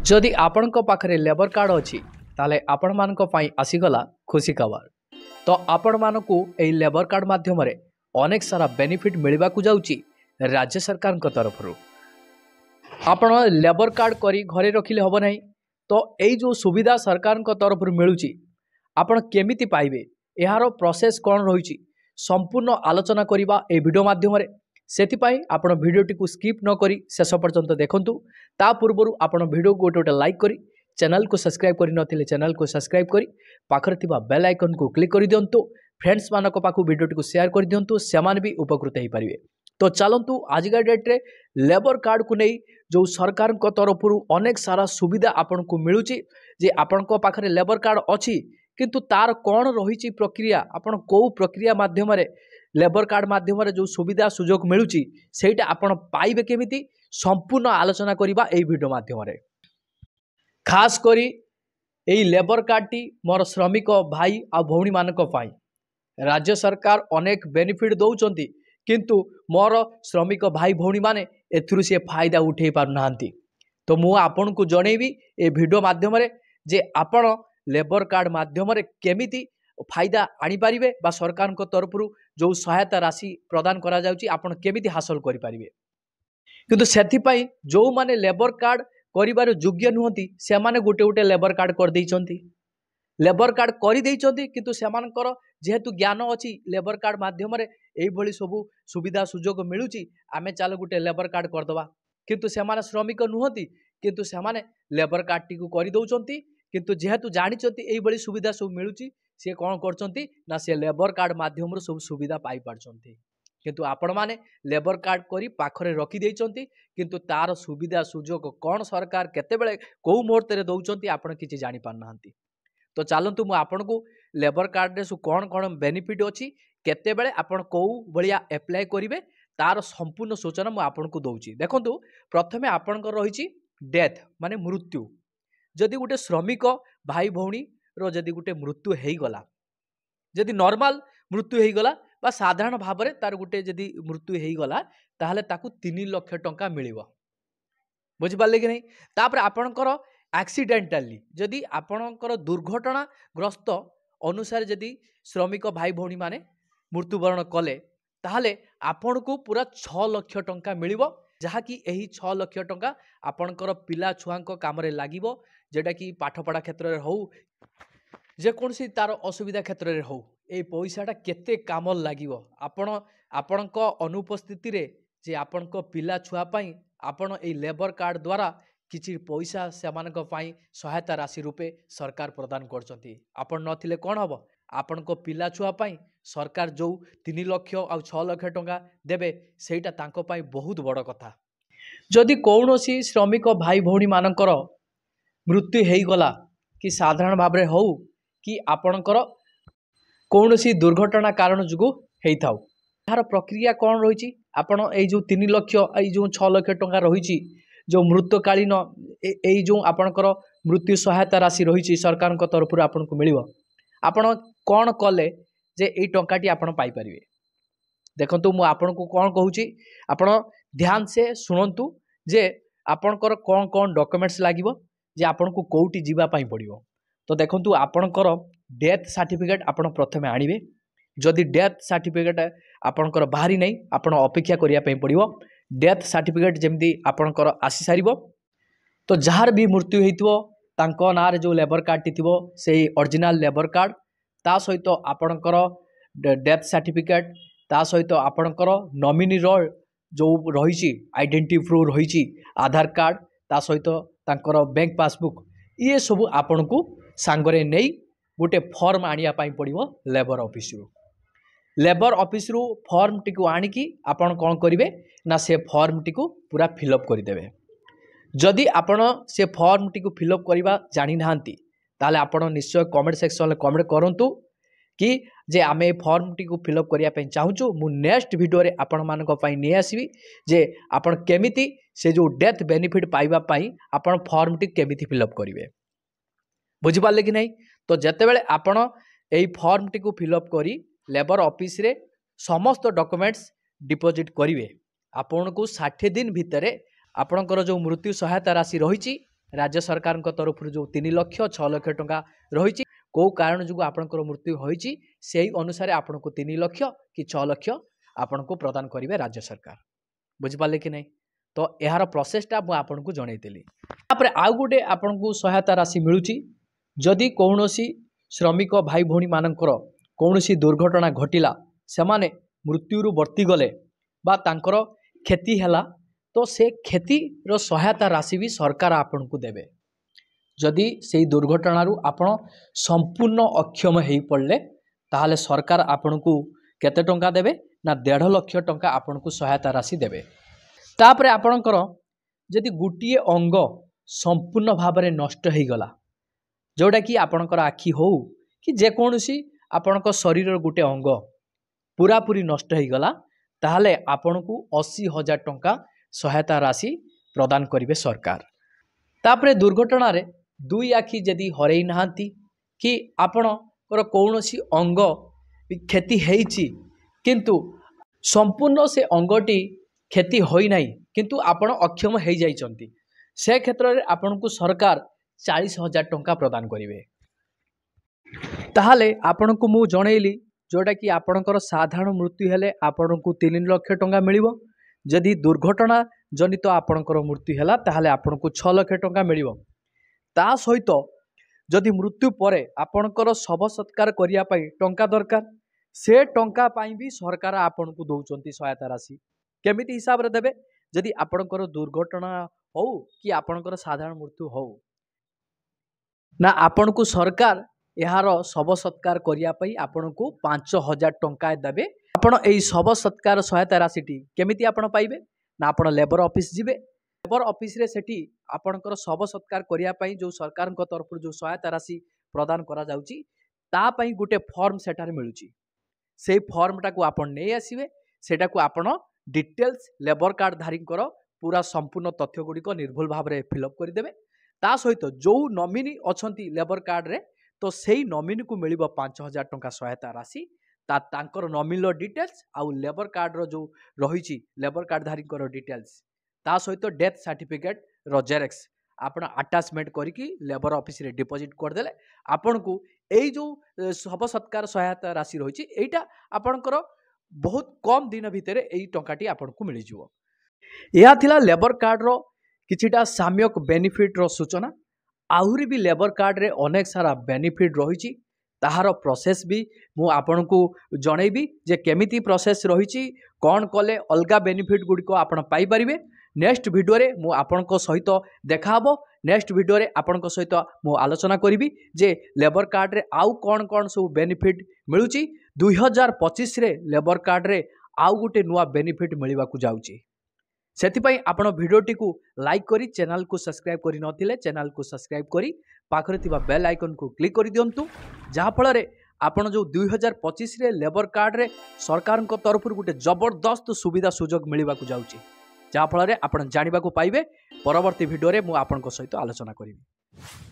जदि आपणक पाखरे labour card अच्छी ताले आपण मानक पई आसीगला खुशी खबर। तो आपण मानकु एई लेबर कार्ड माध्यम अनेक सारा बेनिफिट मिलवा जाउची राज्य सरकार तरफ। आपण लेबर कार्ड करी घरे रखिले हब नहीं तो एई जो सुविधा सरकार तरफ मिलूची आपण केमिति पाइबे यार प्रोसेस कौन रही संपूर्ण आलोचना करवा ए वीडियो माध्यम सेथिपाई आपण वीडियोटी को स्किप न करी शेष पर्यंत देखंतु। ता पूर्व आपण वीडियो को गोटे लाइक करी चैनल को सब्सक्राइब करि नथिले चैनल को सब्सक्राइब करी पाखर थिबा बेल आइकन को क्लिक कर दियंतु। फ्रेंड्स मानक पाखु वीडियोटी को शेयर कर दियंतु सेमान भी उपकृत हो पारिबे। तो चलंतु आजिका डेट रे लेबर कार्ड को नहीं जो सरकार को तरफ अनेक सारा सुविधा आपन को मिलूची जे आपन को पाखरे लेबर कार्ड अछि किंतु तार कौन रही प्रक्रिया आपण को प्रक्रिया माध्यम लेबर कार्ड माध्यम जो सुविधा सुजोग मिलूची सेटा आपण पाइबे केमिति संपूर्ण आलोचना करिबा एई वीडियो माध्यम खास करी एई लेबर कार्ड टी मोर श्रमिक भाई आ भौणी मानक पाई राज्य सरकार अनेक बेनिफिट दौचंती किंतु मोर श्रमिक भाई भौणी माने एथुरु से फायदा उठे पारु नाहंती। तो मु आपन को जणेबी ए वीडियो माध्यम जे आपण लेबर कार्ड माध्यम केमिति फायदा आनी पारिबे बा सरकार को तरफ जो सहायता राशि प्रदान करा जाउची आपण केमिति हासिल करि पारिबे। किंतु सेथि पई जो माने लेबर कार्ड करिबार योग्य नुहंती से माने गोटे गोटे लेबर कार्ड कर देइचंती लेबर कार्ड करि देइचंती किंतु सेमानकर जेहेतु ज्ञान अछि लेबर कार्ड माध्यम एई भली सबु सुविधा सुजोग मिलूची आमे चाल गोटे लेबर कार्ड कर दबा किंतु सेमाने श्रमिक नुहंती किंतु सेमाने लेबर कार्ड टी को करि दउचंती किंतु जेहेतु जानिचंती एई भली सुविधा सब मिलूची सी कौन करचंती ना से लेबर कार्ड माध्यम सब सुविधा पाई पारचंती किंतु आपण माने लेबर कार्ड करी पाखरे रखी देइचंती किंतु तार सुविधा सुजोग कौन सरकार केतेबेले को मुहूर्त रे दउचंती आपण किछि जानि पार नाहंती। तो चलंतु मु आपण को लेबर कार्ड रे कौन कौन बेनिफिट अछि केतेबेले आपण को भलिया अप्लाई करिवे तार संपूर्ण सूचना मु आपण को दउची। देखंतु प्रथमे आपण को रहिछि डेथ माने मृत्यु जदि गोटे श्रमिक भाई भौणी रो जदि गोटे मृत्यु हेई गला जदि नॉर्मल मृत्यु हेई गला बा साधारण भाव में तार गोटे जदि मृत्यु हेई गला ताहले ताकू 3 लाख टंका मिलिबो बुझि पाले कि नहीं। तापर आपणकर एक्सीडेंटली जदि आपणकर दुर्घटना ग्रस्त अनुसार जदि श्रमिक भाई भौणी माने मृत्युवरण कले ताहले आपण को पूरा 6 लाख टंका मिलिबो जहाँकि यही 6 लाख टंका आपणकर पिला छुआंक काम रे लागिबो जेटा कि पाठपढ़ा क्षेत्र में हो जेकोसी तार असुविधा क्षेत्र में हो ये पैसाटा केते काम लागिबो आपणक अनुपस्थिति रे जे आपणक पिला छुआ पाई आपण ए लेबर कार्ड द्वारा किछि पैसा सेमानक पाई सहायता राशि रूपे सरकार प्रदान करचंती। आपण नथिले कोन हबो आपणक पिला छुआ पाई सरकार जो 3 लाख आ 6 लाख टंका देबे सेटा तांको पाई बहुत बड़ कथा। जदि कौनसी श्रमिक भाई भौणी मानकर मृत्यु हेई गला कि साधारण भाव में हो कि आपणकर कौनसी दुर्घटना कारण जुगु हेई थाउ यार प्रक्रिया कौन रही आपण ए जो 3 लाख ए जो 6 लाख टंका रही जो मृत्युकालीन ए जो आपणकर मृत्यु सहायता राशि रही सरकार तरफ आपन को मिलिबो आपण कौन कले जे ए टंकाटी आपण पाई परिबे। देखंतु मु आपन को कौन कहूची आपण ध्यान से सुनंतु जे आपणकर कौन कौन डॉक्यूमेंट्स लागिबो जे आपन को कोउटी जीवा पाई पड़िबो। तो देखंतु आपणकर डेथ सर्टिफिकेट आपण प्रथमे आनिबे जदि डेथ सर्टिफिकेट आपणकर बाहरी नहीं आपण अपेक्षा करिया पाई पड़िबो डेथ सर्टिफिकेट जेमदी आपणकर आसी सारिबो तो जार भी मृत्यु हेतिबो तांको नार जो लेबर कार्ड टी थिबो सेही ओरिजिनल लेबर कार्ड ता सहित आपणकर डेथ सर्टिफिकेट ता सहित आपणकर नॉमिनी रो जो रही आइडेंटिटी प्रूफ रही आधार कार्ड ता सहित तांकर बैंक पासबुक ये सब आपण को सांगरे नहीं गोटे फॉर्म आनिया पाई पड़िबो लेबर ऑफिस रु फॉर्म टी को आनिकी आपण कौन करिवे ना से फॉर्म टी को पूरा फिलअप करदेवे। जदि आपण से फॉर्म टी को फिलअप करवा जानी नांती ताले आपण निश्चय कमेंट सेक्शन में कमेंट करंतु कि जे आमे फॉर्म टी को फिलअप करिया पई चाहूचु मु नेक्स्ट वीडियो रे आपण मानको पई नै आसीबी जे आपण केमिति से जो डेथ बेनिफिट पाइबा पई आपण फॉर्म टी केमिति फिलअप करिवे बुझि पाले कि नहीं। तो जते बेले आपण एई फॉर्म टी को फिलअप करी लेबर ऑफिस रे समस्त डॉक्यूमेंट्स डिपॉजिट करिवे आपण को 60 दिन भितरे आपणकर जो मृत्यु सहायता राशि रही राज्य सरकार तरफ जो 3 लाख 6 लाख टंका रही कौ कारण जो आपंकर मृत्यु होती से अनुसार आपन को 3 लाख कि 6 लाख आपन को प्रदान करेंगे राज्य सरकार। बुझिपारे कि नहीं? तो यार प्रोसेसटा मुझे आपको जनईली। आउ गोटे आपन को सहायता राशि मिलूँ जदि कौन श्रमिक भाई भौणी मानकर कौन दुर्घटना घटिला से माने मृत्यु वर्ती गले बा तांकर क्षति हैला तो से क्षतिर सहायता राशि भी सरकार आपन को देवे। जदि से दुर्घटना आपण संपूर्ण अक्षम हो पड़े ताहले सरकार आपन को केते टंका देवे ना 1.5 लाख टंका आपन को सहायता राशि देवे। तापरे आपणकर जदि गोटे अंग संपूर्ण भाव में नष्ट हो गला जोटा कि आपणकर आखि हो कि जेकोसी आपणक शरीर गोटे अंग पूरा पूरी नष्ट हो गला ताहले आपन को 80,000 टंका सहायता राशि प्रदान करेंगे सरकार। तापरे दुर्घटना रे 2 आखि जदि हरई नहांती कि आपणकर कौन अंग क्षति होईची किंतु संपूर्ण से अंगटी क्षति होई नाही किंतु आपण अक्षम हो जाइछंती से क्षेत्र में आपन को सरकार 40,000 टंका प्रदान करेंगे। ताहले आपन को मु जनईली जोटा कि आपणकर साधारण मृत्यु हेले आपन को 3 लाख टंका मिलिबो। जदि दुर्घटना जनित आपणकर मृत्यु हैला ताहले आपन को 6 लाख टंका मिलिबो। ता सहित जदि मृत्यु परे आपणकर शव सत्कार करिया पई टंका दरकार से टंका पाई भी सरकार आपन को दउचंती सहायता राशि। केमिति हिसाब रे देबे? जदि आपणकर दुर्घटना हो कि आपणकर साधारण मृत्यु हो ना आपन को सरकार यार शव सत्कार करिया पई आपन को 5,000 टंका देबे। आपण एई शव सत्कार सहायता राशि केमिति आपण पाइबे ना आपण लेबर ऑफिस जिबे। लेबर ऑफिस रे सेठी आपणकर शव सत्कार करिया पई जो सरकार को तरफ जो सहायता राशि प्रदान करा जाउची ता पई गुटे फॉर्म सेटार मिलुची। से फॉर्मटा को आपण नै आसीबे सेटा को आपण डिटेल्स लेबर कार्ड धारी कर पूरा संपूर्ण तथ्य गुड़ी निर्भुल भाव में फिलअप करदेवे। ता सहित जो नॉमिनी अछंती लेबर कार्ड रे तो सेही नॉमिनी को मिलिबो 5,000 टंका सहायता राशि। तांकर नॉमिनल डिटेल्स आउ लेबर कार्ड रो जो रही लेबर कार्ड धारी कर डिटेल्स ता सहित डेथ सर्टिफिकेट रो जेरेक्स आपण अटैचमेंट करिकी लेबर ऑफिस रे डिपॉजिट करदेले आपण को एई जो शव सत्कार सहायता राशि रही एटा आपणकर बहुत कम दिन भितर एई टंकाटी आपण को मिल जिवो। यह थिला लेबर कार्ड रो किछिटा साम्यक बेनिफिट रो सूचना। आहुरी भी लेबर कार्ड रे अनेक सारा बेनिफिट रही ताहार प्रोसेस भी मु आपन को जनईबी जे केमिति प्रोसेस रही कौन कले अलगा बेनिफिट गुड़ी को आपण पाई परिबे। नेक्स्ट वीडियो रे मु आपन को सहित देखाबो। नेक्स्ट वीडियो रे आपन को सहित मु आलोचना करिबी जे लेबर कार्ड रे आउ कौन कौन सब बेनिफिट मिलुची। 2025 रे लेबर कार्ड रे आउ गुटे नुआ बेनिफिट मिलवा को जाउची। सेथिपाई आपण वीडियोटी को लाइक करी चैनल को सब्सक्राइब करि नथिले चैनल को सब्सक्राइब करी पाखरे थिबा बेल आइकन को क्लिक करि दियंतु जहा फल रे आपण जो 2025 रे लेबर कार्ड रे सरकार को तरफ गुटे जबरदस्त सुविधा सुजोग मिलवा को जाउची जहा फल रे आपण जानिबा को पाइबे। परवर्ती वीडियो रे मु आपण को सहित आलोचना करिबी।